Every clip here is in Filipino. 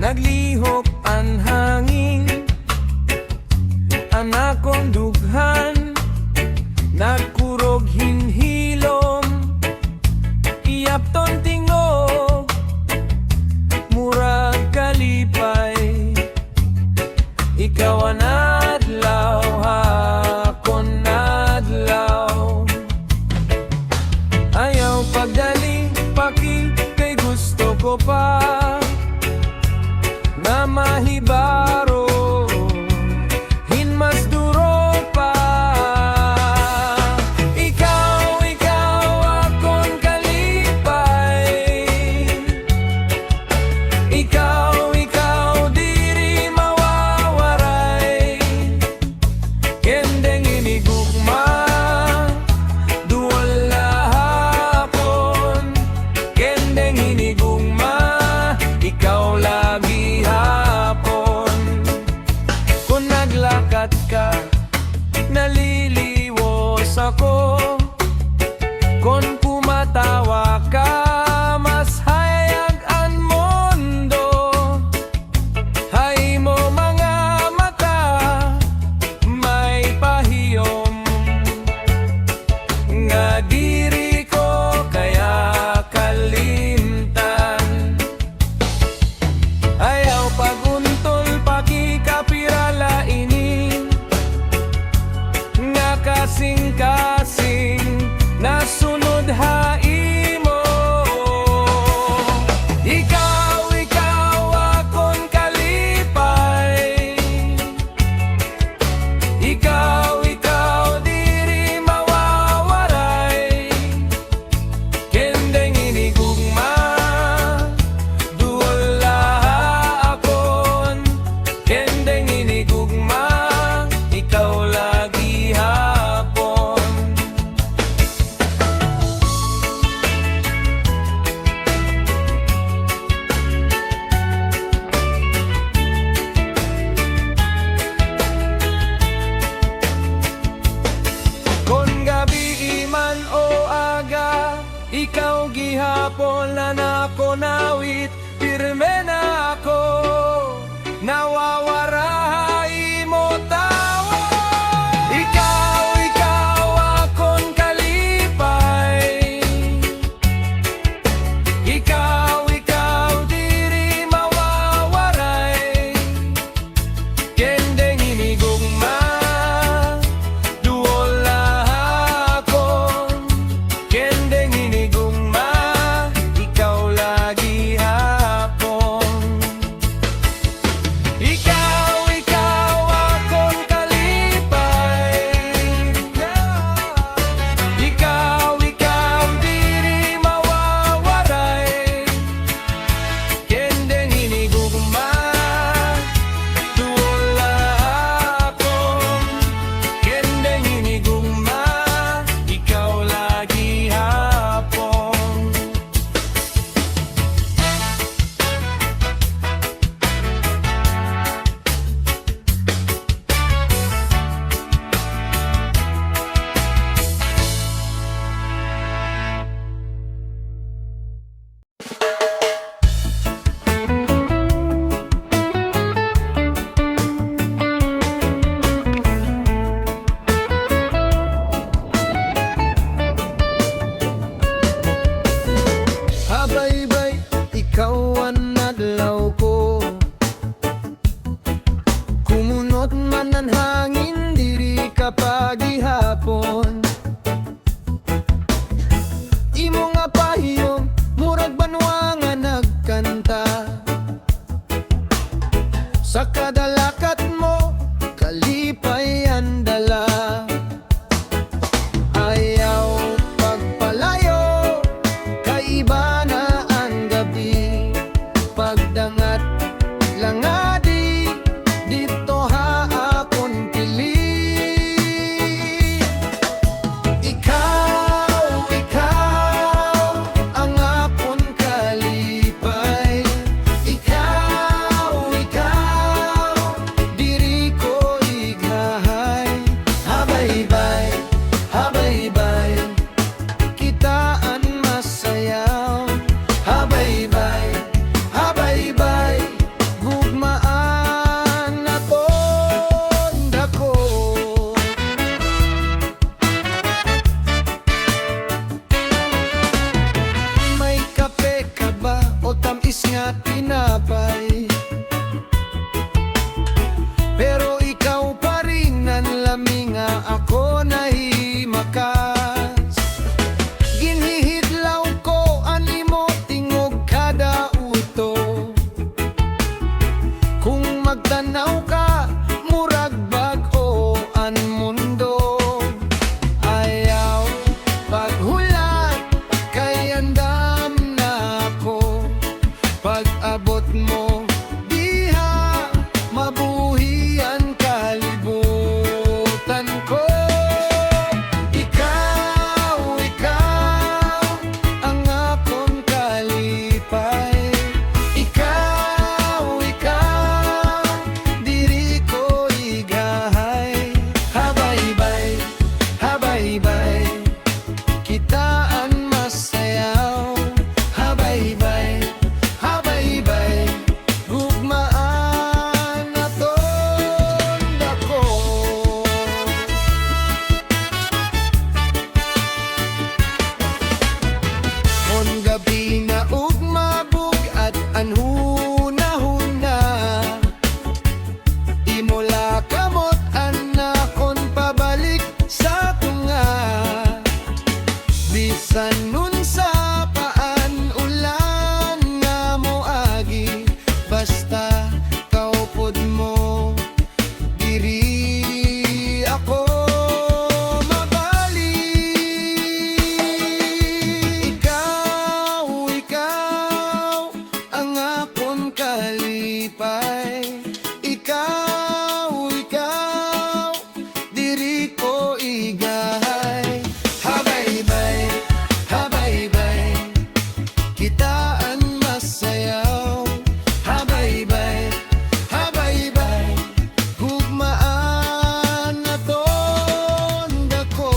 naglihok ang hangin, ang akong dughan nagkurog hinhilom, iyapton tingog murag kalipay. Ikaw ang adlaw, akon adlaw. Ayaw pagdali, paki, kay gusto ko pa na mahibaro, hinmas duro pa. Ikaw akon kalipay. Ikaw diri mawawaray. Kendeng inigugma, duwal lahapon. Kendeng inigugma, ikaw lagi hapon. Kung naglakat ka, naliliwos ako. Kung kumatawa ka, mas hayag ang mundo. Hay mo mga mata, may pahiyom. Nga diri ko kaya kalimtan. Ayaw paguntol, pakikapirala ini. Nga kasing-kasing nasunod haimo. Ikaw akon kalipay. Ikaw diri mawawaray. Kendeng inigugma, duwal lahapon. Kendeng inigugma, ikaw lagi hapon. Kon gabi man o aga, ikaw gihapon lan ako nawit. Pirme na ako, nawawarahay mo tawa. Ikaw akon kalipay. Ikaw diri mawawaray. Kendeng inigugma, duol lahapon. Kendeng inigugma, ikaw lagi hapon. Ikaw akon kalipay. Ikaw diri mawawaray. Kendeng inigugma, duol lahapon. Kendeng inigugma, ikaw lagi hapon. Habaybay, ikaw ang adlaw ko. Kumunot man ang hangin, diri ka pagihapon. Imo nga pahiyom, murag banwa nga nagkanta. Sa kadalakat mo, kalipay ang dala. Ayaw pagpalayo, kaiba na ang gabi. Pagdangat langadi, dito ha akon pili. Ikaw ang akon kalipay. Ikaw diri ko ighahay. Habaybay, kitaan masayaw. Habaybay, tinapay. Pero ikaw pa rin nanlaminga, ako nahimakas. Ginihidlaw ko an imo tingog kada uto. Kung magtanaw ka, murag bag-o ang mundo. Ayaw paghulat, kay andam na ako. Pag-abot mo, diha mabuhi ang kalibutan ko. Ikaw ang akong kalipay. Ikaw, diri ko igahay. Habaybay, habaybay, kitaan masayaw. Habaybay, habaybay, gugmaan aton dako. Mon gabi na ug mabugat an hunahuna, imula kamot anakon pabalik sa tunga. Bisan nun sa paan ulan nga moagi, basta kaupod mo, diri ako mabalik. Ikaw ang akong kalipay. Ikaw, diri ko igahay. Habaybay, habaybay, kitaan masayaw. Habaybay, habaybay, gugmaan aton dako.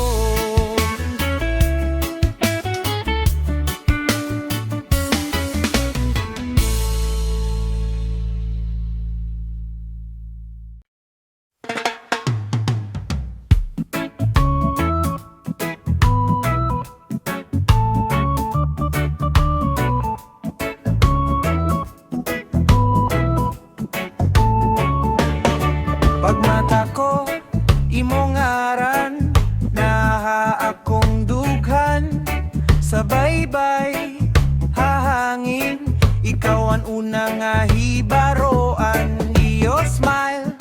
Pagmata ko, imong ngaran, naha akong dughan. Sa baybay, hahangin, ikaw ang unang nga hibaroan. Iyo smile,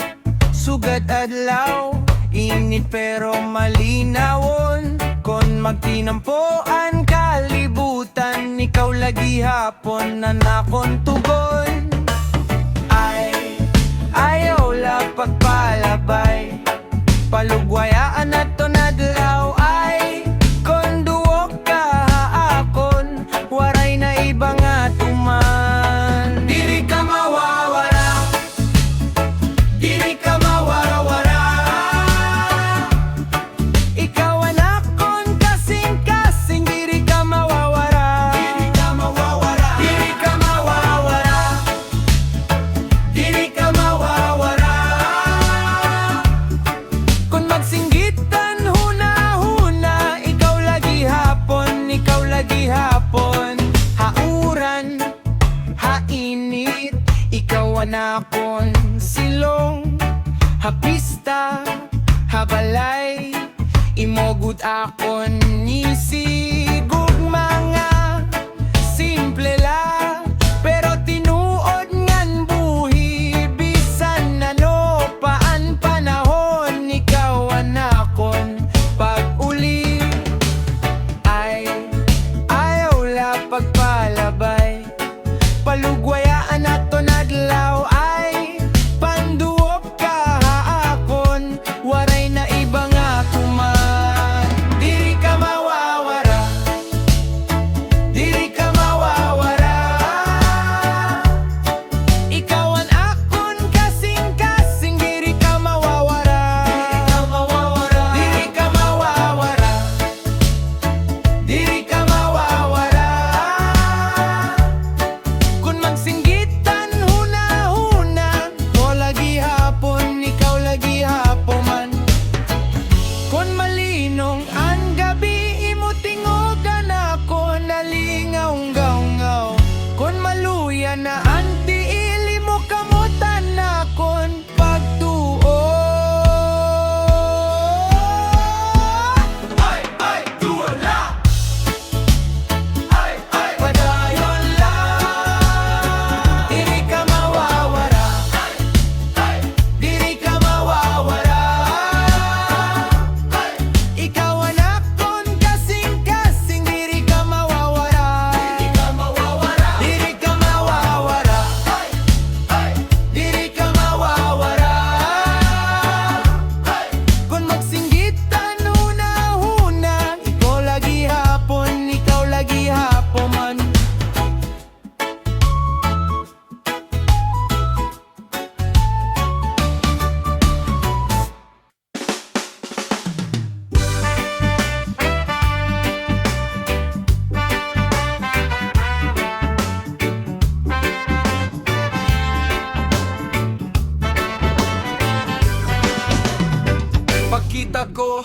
sugad adlaw, init pero malinawon. Kon magtinampoan kalibutan, ikaw lagi hapon na nakon tugon. Ayaw la pagpalabay, palugwayaan ato na dalaw. Ay, kon duwag ka akon, waray na iba nga tuman. Diri ka mawawara, diri ka mawara-wara. Ikaw ang akon kasing-kasing, diri ka mawawara. Diri ka mawawara, diri ka mawawara, diri ka mawawara. Kung magsinggitan huna-huna, ikaw lagi hapon, hauran, hainit, ikaw ang akon silong, hapista, habalay, imogud akon isigug mga simple la, pero tinuod ngan buhi. Bisan ano paan panahon, ikaw ang akon pag-uli. Ayaw la pagpalabay, palugwayaan ato na dalaw. Ay, panduop ka akon, waray na iba nga tuman. Diri ka mawawara,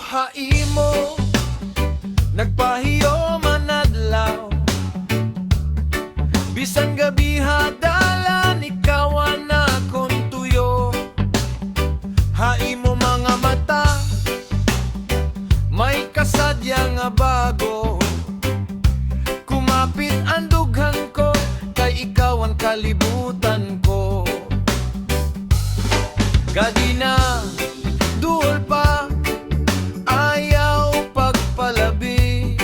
haimo nagpahiyo manadlaw, bisan gabi hadalan ikaw na akong tuyo. Haimo mga mata may kasadya nga bago, kumapit ang dughan ko kay ikaw ang kalibutan ko. Gadi na duol pa ayaw pagpalabi,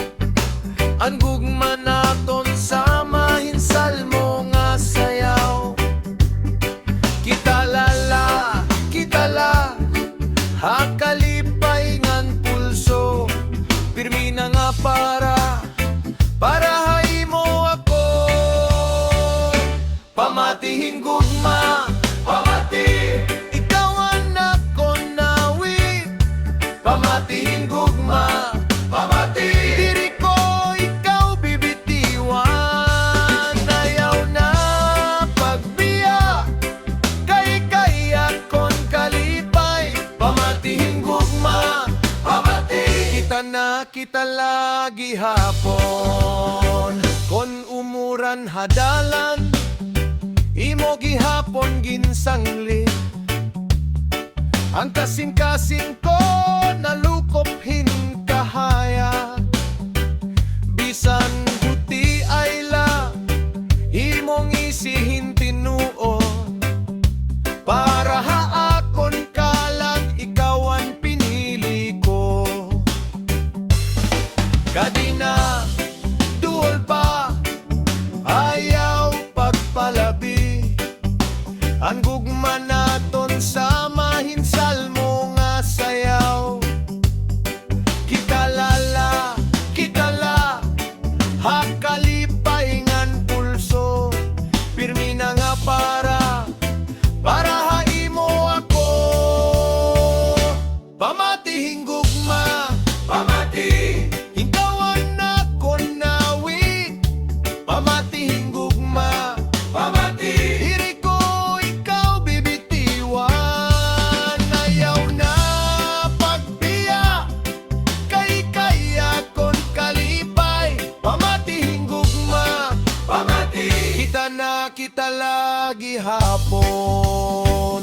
ang gugma naton sa mahinsal mo nga sayaw. Kita la hakalipay ngan pulso, pirmi na nga para haimo ako. Pamatihing gugma, pamati, ikaw ang nakonawi. Pamatihing gugma, pamati, diri ko ikaw bibitiwan. Ayaw na pagbiya kay akon kalipay. Pamatihing gugma, pamati, kita lagi hapon. Kon umuran hadalan imo gihapon ginsangli, ang kasing-kasing ko nalukop hinkahaya. Bisan buti ay la imong isihin tinuon, para haakon ka lang ikaw ang pinili ko. Gadi na duol pa ayaw pagpalabi, ang gugma naton sa mahinsal mo nga sayaw. Kita la hakalipay ngan pulso, pirmi na nga para haimo ako. Pamatihing gugma, pamati, ikaw ang nakonawi. Pamatihing gugma, pamati, diri ko ikaw bibitiwan. Ayaw na pagbiya kay akon kalipay. Pamatihing gugma, pamati, kita lagi hapon.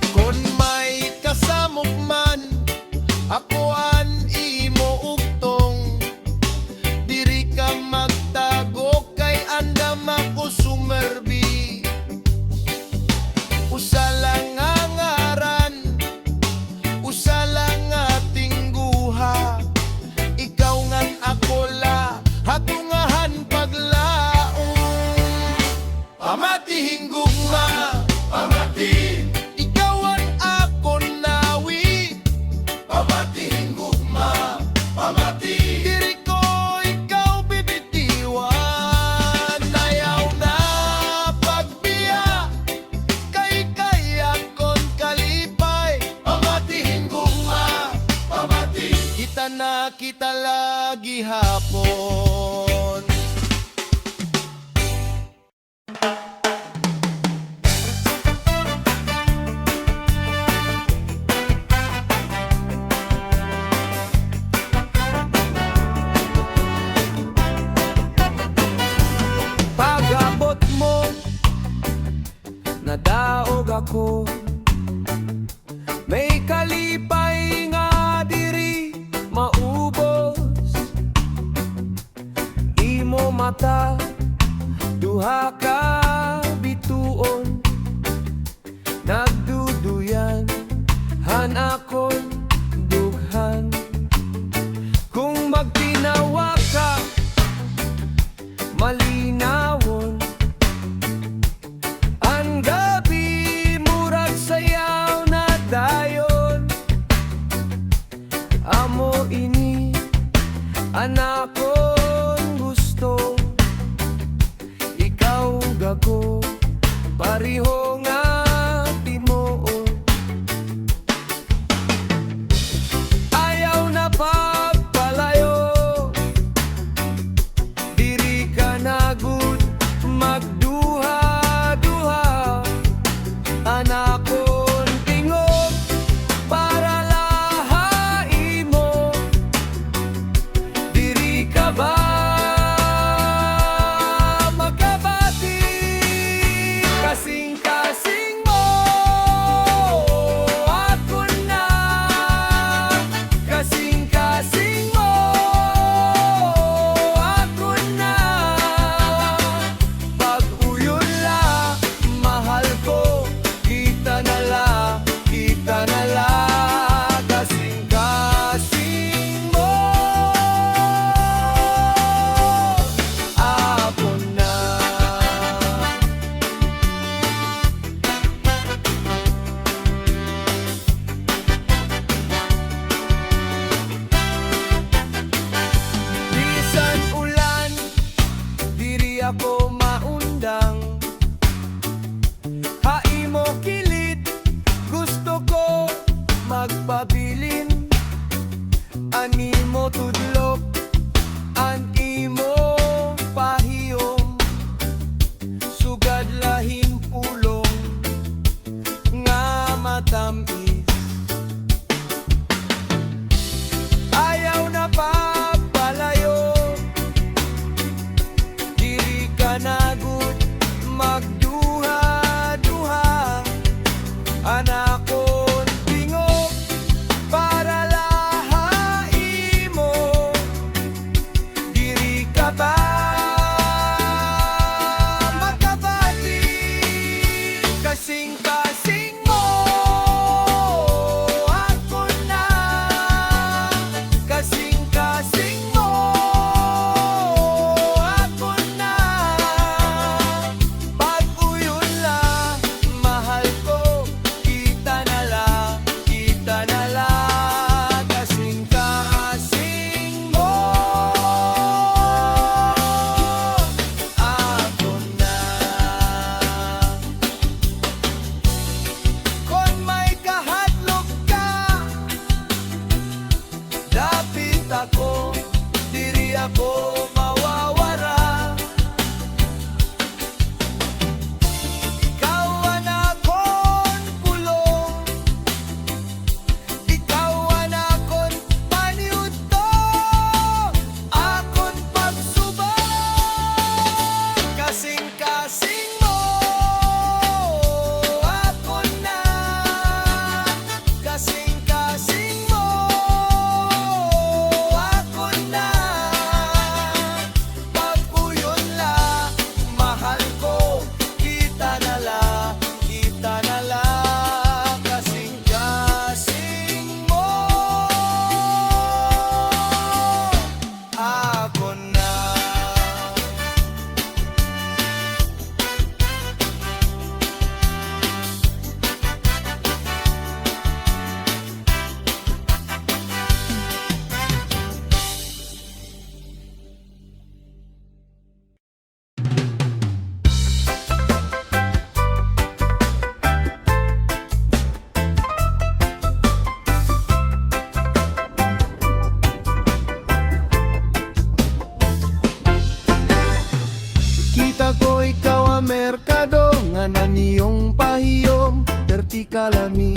Kon may kasamok man ako an imo ugtong, diri ka magtago kay andam ako sumerbi. Usa lang ang ngaran, usa lang ating guha, ikaw ngan ako la hatungahan paglaong. Pamatihing gugma, pamati, ikaw ang akon nawi. Pamatihing gugma, pamati, diri ko ikaw bibitiwan. Ayaw na pagbiya kay akon kalipay. Pamatihing gugma, pamati, kita lagi hapon. Pag-abot mo nadaog ako, may kalipay nga diri maubos. Imo mata duha ka bituon, nagduduyan han akon dughan. Kung magtinawa ka malinawon, ang gabi murag sayaw na dayon. Amo ini anak ko tamis. Ayaw na papalayo, diri ka nagut magduha-duha. Anakon tingog para lahain mo, diri ka ba makabati? Kasing-kasing mo ako na, kasing-kasing mo ako na. Pag-uyon la, mahal ko, kita na la, kita na la. Kasing-kasing mo ako na. Kung may kahadlok ka, dapit ako, diri ako mawawara. Ikaw ang akon pulong, ikaw ang akon paniudto, akon pagsubok. Kasing-kasing mo ako na, kasing-kasing mo ako na. Pag-uyon la, mahal ko, kita na la, kita na la. Kasing-kasing mo ako na. Kita ko ikaw ang merkado, nga naniyong pahiyom, vertikal ami.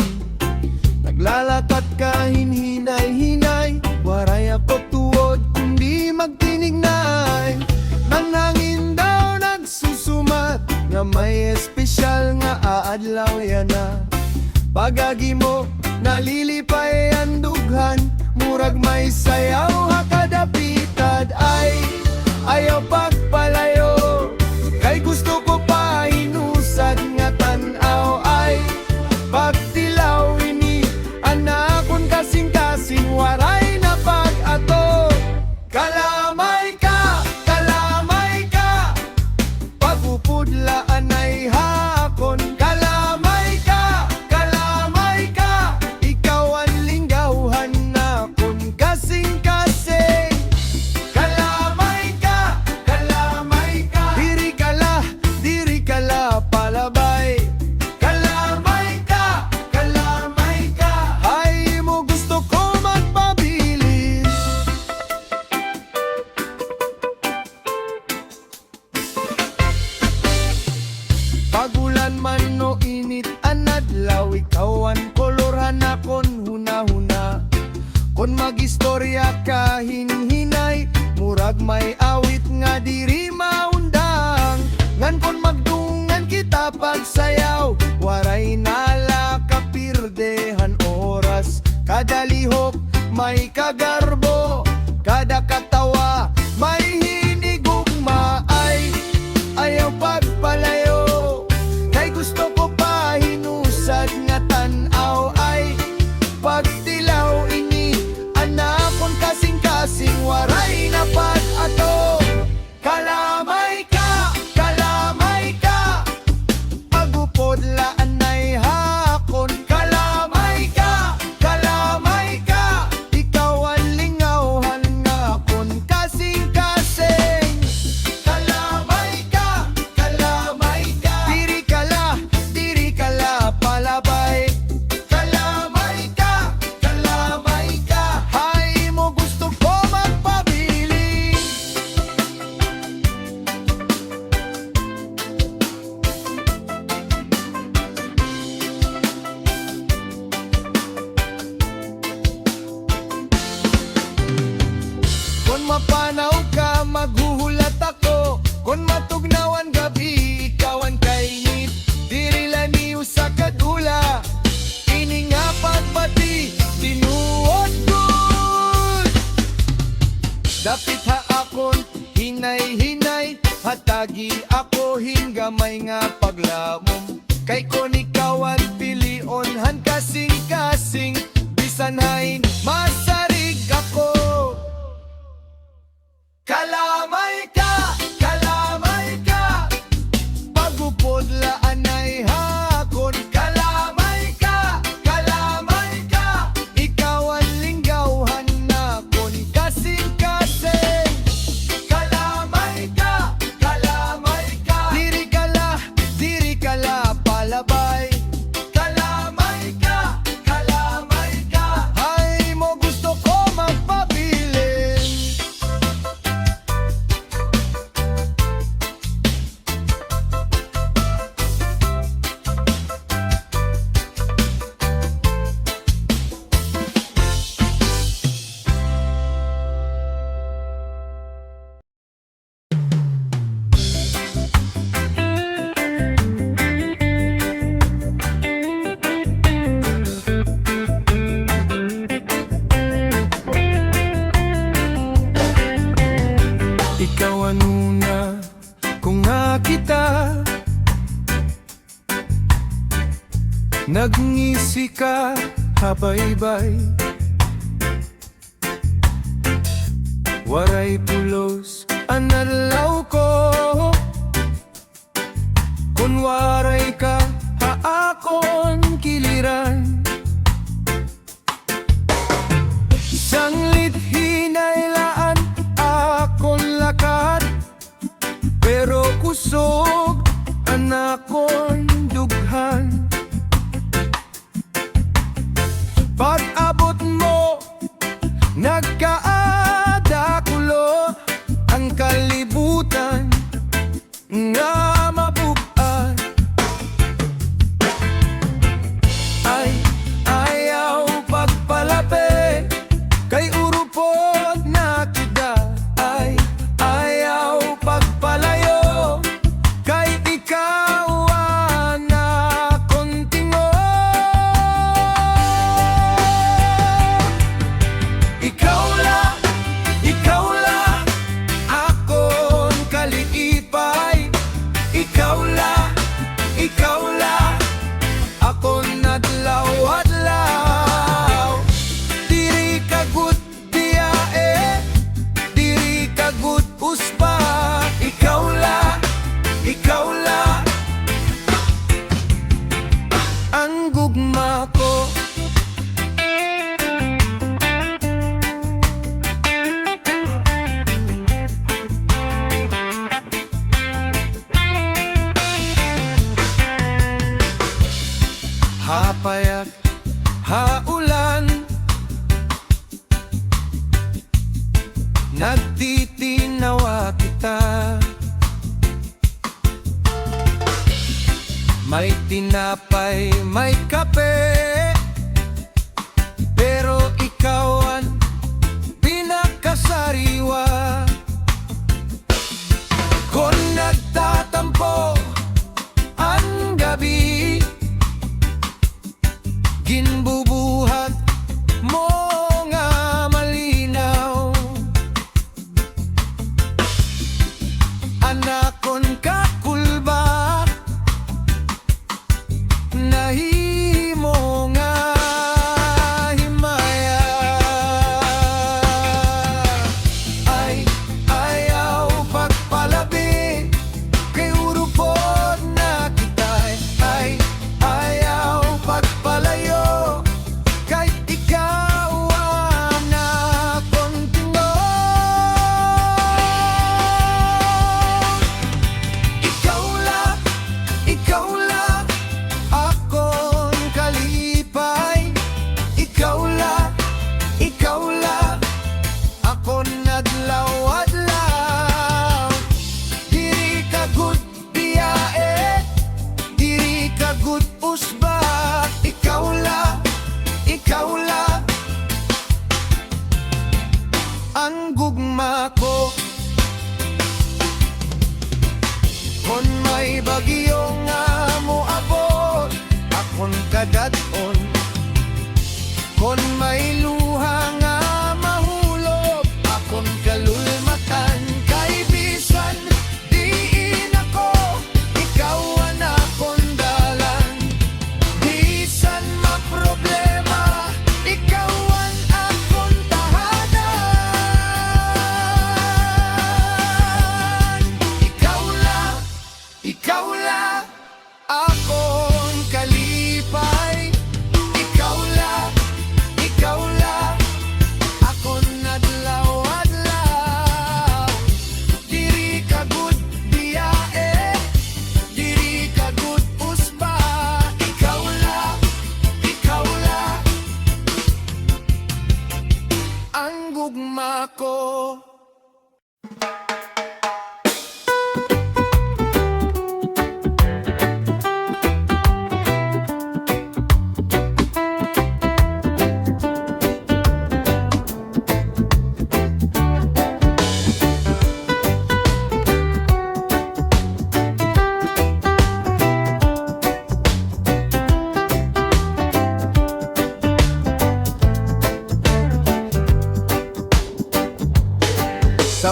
Naglalakat ka hinhinay-hinay, waray ako tuod, kundi magtinignay. Nang hangin daw nagsusumat, nga may espesyal nga aadlaw yan na. Pagagi mo, nalilipay ang dughan, murag may sayaw hakadapitad. Ay, ayaw pagpalayo, kay gusto ko pa hinusad nga tanaw. Ay, pagtilaw ini, anakon kasing-kasing, waray na pag-ato. Kalamay ka, pagupudlaan ay hakon. Kalamay ka, ikaw ang linggawhan nakon. Kasing-kasing, kalamay ka, diri ka la palabay. Kalamay ka, ay mo gusto ko magpabilis. Pagulan man no init ang adlaw, ikaw ang kolorhan akon huna-huna. Kon magistorya ka hinhinay, murag may awit nga diri maundang. Ngan kon magdungan kita pagsayaw, waray nala kapirdehan oras. Kada lihok may kagarbo, kada katawa may hinigugma. Ay, ayaw pagpalayo, kay gusto ko pa hinusad nga tanaw. Ay, pagtilaw ini, anakon kasing-kasing, waray na pag-ato. Kalamay ka, pagupod laan ay hakon. Kalamay ka, ikaw ang Lapit ha akon, hinay-hinay, hatagi ako hinggamay nga paglamom. Kay kon ikaw ang pilion, han kasing-kasing, bisan hain masarig ako. Kalamay ka, pagupod laanay hakon. Kalamay ka, ikaw ang linggawhan nakon kasing-kasing. Kalamay ka, diri kala palabay. Kalamay ka, ay mo gusto ko magpabilin. Ikaw ang una kung nga kita, nagngisi ka habaybay. Waray pulos ang adlaw ko, kung waray ka haakon kiliran. Sanglit hinaylaan akon lakat, pero kusog ang akon dughan. Pag-abot mo, nagkaadakulo ang kalibutan nga mabugan. Ay, ayaw pagpalapit, kay urupod na kita. Ay, ayaw pagpalayo, kay ikaw ang akong tingo. Ikaw la, akong kaliipay. Ikaw la, akong nadlaw-adlaw. Diri ka gut biyae, diri ka gut uspa. Ikaw la, ang gugma ko. Hapayak, haulan, nagtitinawa kita. May tinapay, may kape, pero ikaw ang pinakasariwa. Kung nagtatampo ang gabi, ginbubuhat mo nga malinaw. Anakon kakulba, nahimo nga himaya. Ay, ayaw pagpalabi, kay urupod na kita. Ay, ayaw pagpalayo, kay ikaw ang akong tingo. Ikaw la, akong kalipay. Ikaw la, akong nadlaw-adlaw. Diri ka gut biyae, diri ka gut usba. Ikaw la, ang gugma ko. Kon may bagyo nga moabot, akong kadadon. Kon may luha nga mahulog, akong kalulog.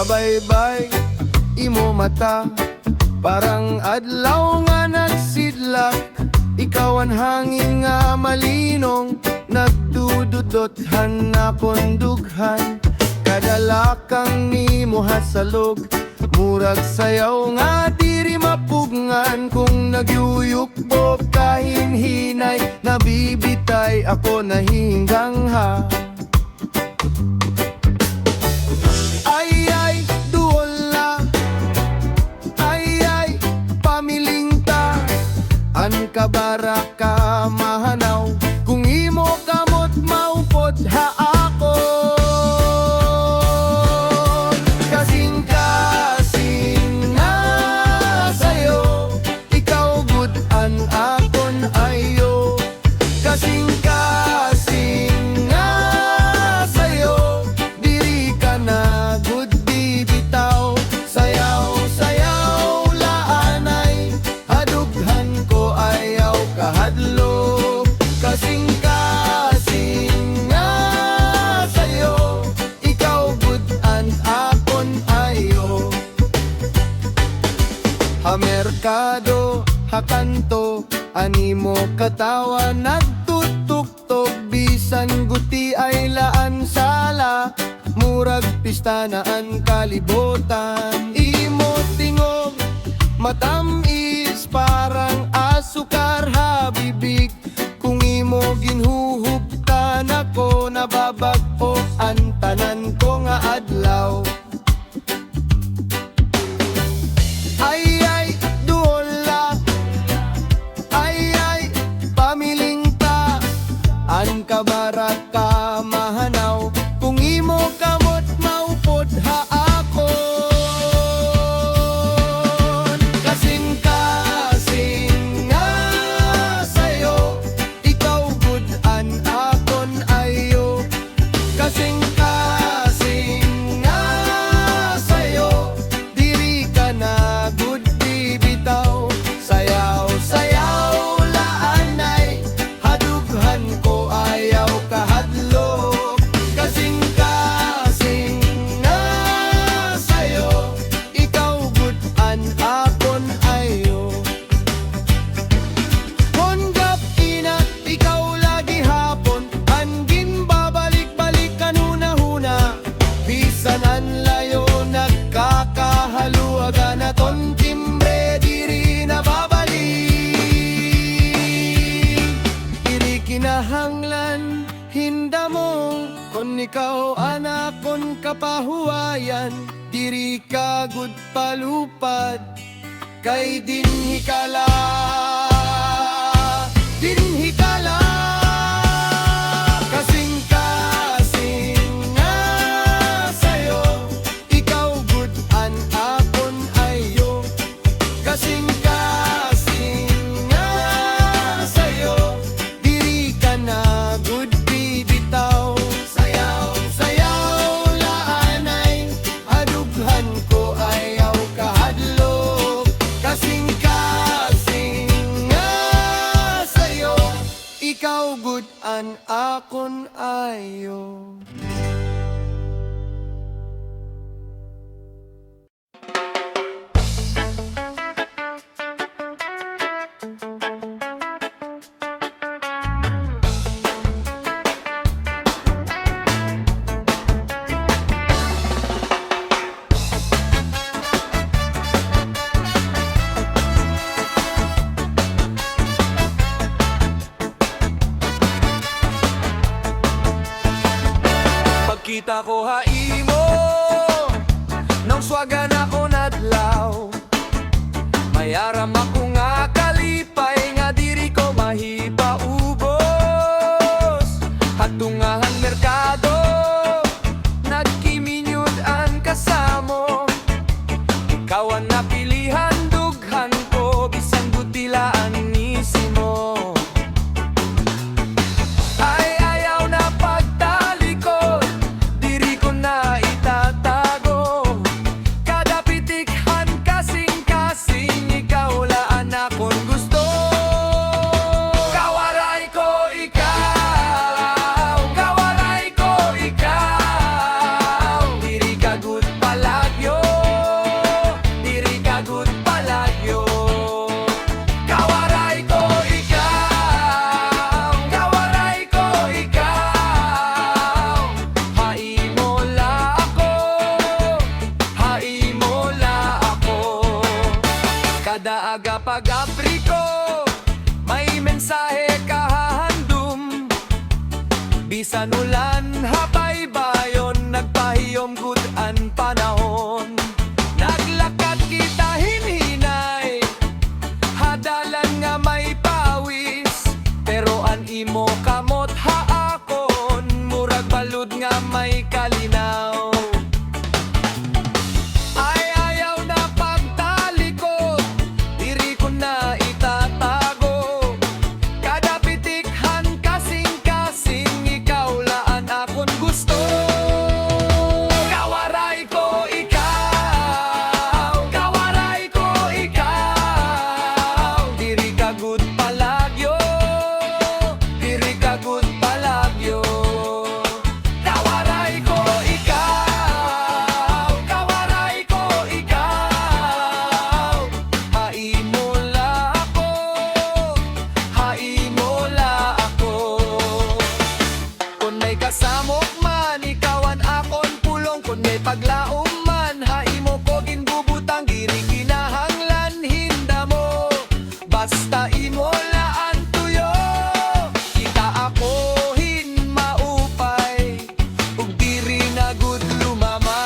Kabaybay imo mata, parang adlaw nga nagsidlak. Ikaw ang hangin nga malinong, nagdududothan na kondughan. Kadalakang nimo hasalog, murag sayaw nga diri mapugngan. Kung nagyuyukbo kahinhinay, nabibitay ako nahingangha. Ay duol na, ay pamiling ta. An kabara ka mahanaw, kung imo kamot maupod ha ako. Kasing-kasing na sayo, ikaw good an akon ayo. Kasing-kasing na sayo, diri ka na good bibitaw. Sayaw-sayaw laanay, hadughan ko ayaw kahadlok. Kasing-kasing na sayo, ikaw good an akon ayo. Ha merkado, ha kanto, animo katawa nagtutuktok. Bisan guti ay laan sala, murag pista na ang kalibutan. Imo tingog, matamis parang asukar ha bibig. Kung imo ginhuhubtan ako, nababag-o ang tanan ko nga adlaw. Ay duol na, ay pamiling ta. An kabara ka mahanaw, kung imo kamot maupod ha ako. Kasing-kasing nga sayo, ikaw good an akon ayo. Kasing-kasing nga sayo, diri ka na good bibitaw. Sayaw-sayaw laanay, hadughan ko ayaw kahadlok. Kasing-kasing nga sayo, ikaw good an akon ayo. Honggap inat, ikaw lagi hapon, hangin babalik-balik kanuna-huna. Bisan an layo nagkakahaluaga na ton timbre, diri na babalik. Diri kinahanglan hinda mo, kon ikaw anak kon kapahuwayan. Diri ka good palupad, kay dinhikala, dinhikala. Kasing-kasing nga sayo, ikaw good an akon ayo. Kasing-kasing nga sayo, diri ka na good bibitaw. Sayaw-sayaw laanay, hadughan ko ayaw kahadlok. Kasing-kasing nga sayo, ikaw good an akon ayo. Pagkita ko haimo, nang swagan ako nadlaw. Mayaram ako nga kalipay, nga diri ko mahipaubos. Hatungahan merkado, nagkiminyud ang kasamo. Ikaw ang napilihan, dughan ko, bisan butilaan nisimo. Ay ayaw na pagtalikod, diri ko na itatago. Kada pitikhan kasing-kasing, ikaw laan akong gusto. Kawaray ko ikaw, kawaray Bisan ulan, hapay bayon, nagpahiyom gud an panahon. Naglakad kita hinhinay, hadalan nga may pawis, pero an imo kamot haakon, murag balud nga may kalinaw. Ay ayaw na pagtalikod, diri ko na itatago. Kada pitikhan kasing-kasing, ikaw laan akon gusto. Kawaray ko ikaw, kawaray ko ikaw, diri ka gud palagyo, diri ka gud palagyo. Kawaray ko ikaw, kawaray ko ikaw, haimola ako, haimola ako. Kung may kasamok man, ikawan akon pulong. Kung may paglaom man, haimo ko ginbubutang. Diri kinahanglan hinda mo, basta imo laan tuyo. Kita ako maupay, ug diri na gud lumama.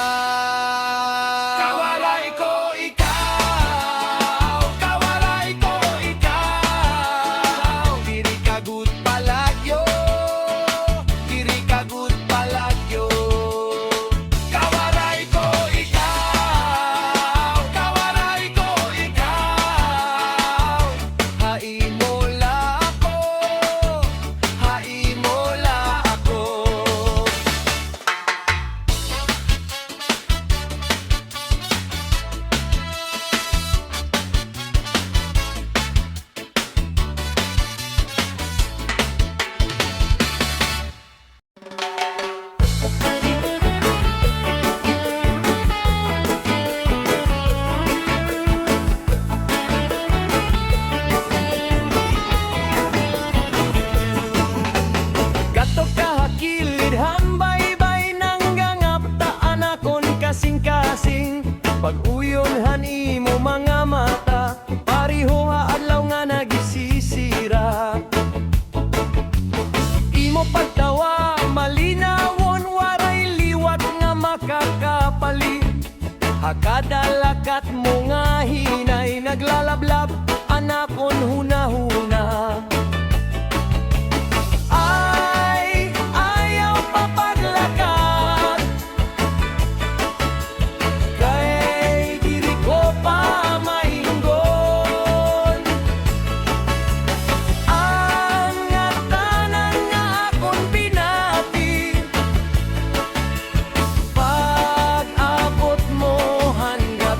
Kawaray ko ikaw, kawaray ko ikaw, diri ka gud palagyo, diri ka gud palagyo. Kawaray ko ikaw, kawaray ko ikaw, haimola ako, haimola ako. Gatok kahakilid, hambay-bay nang gangaptaan akon kasing-kasing. Pag-uyonhan imo mga mata, pariho adlaw nga nagisisira. Imo pagtawa malinawon, waray liwat nga makakapali. Hakadalakat mo nga hinay, naglalablab anakon hunahuna. Ay, ayaw pa paglakad, kay diri ko pa mainggon. Ang ngatanan nga akon pinati, pag-abot mo hanggang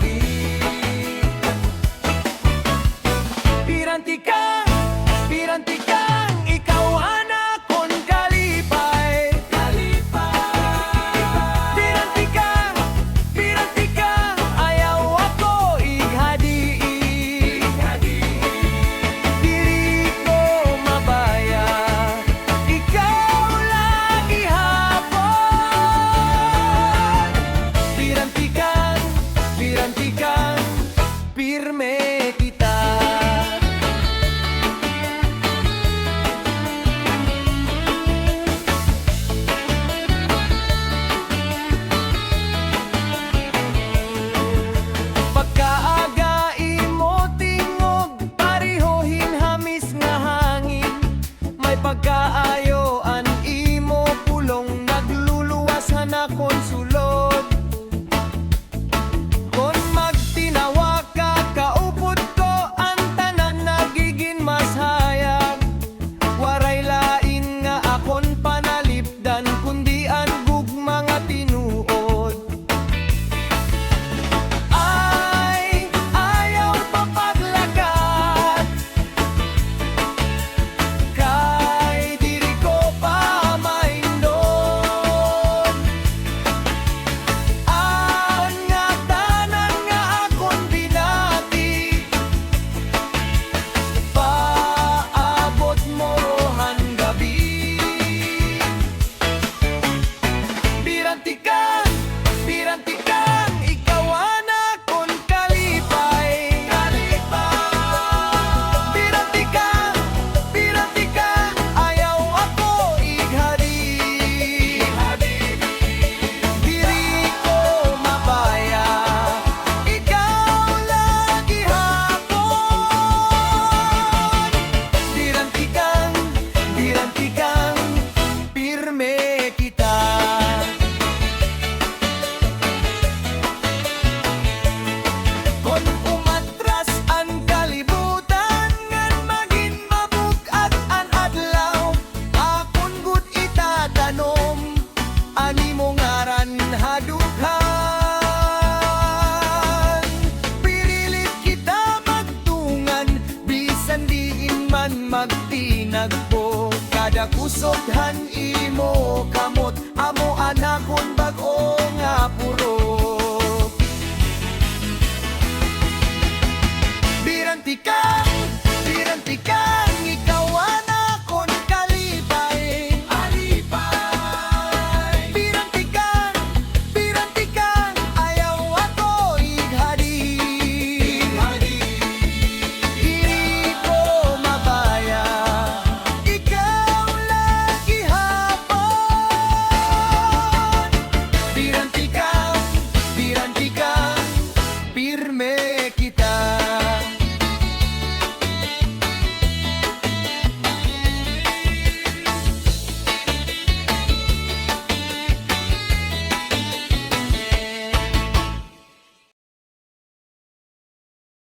kusoghan imo ka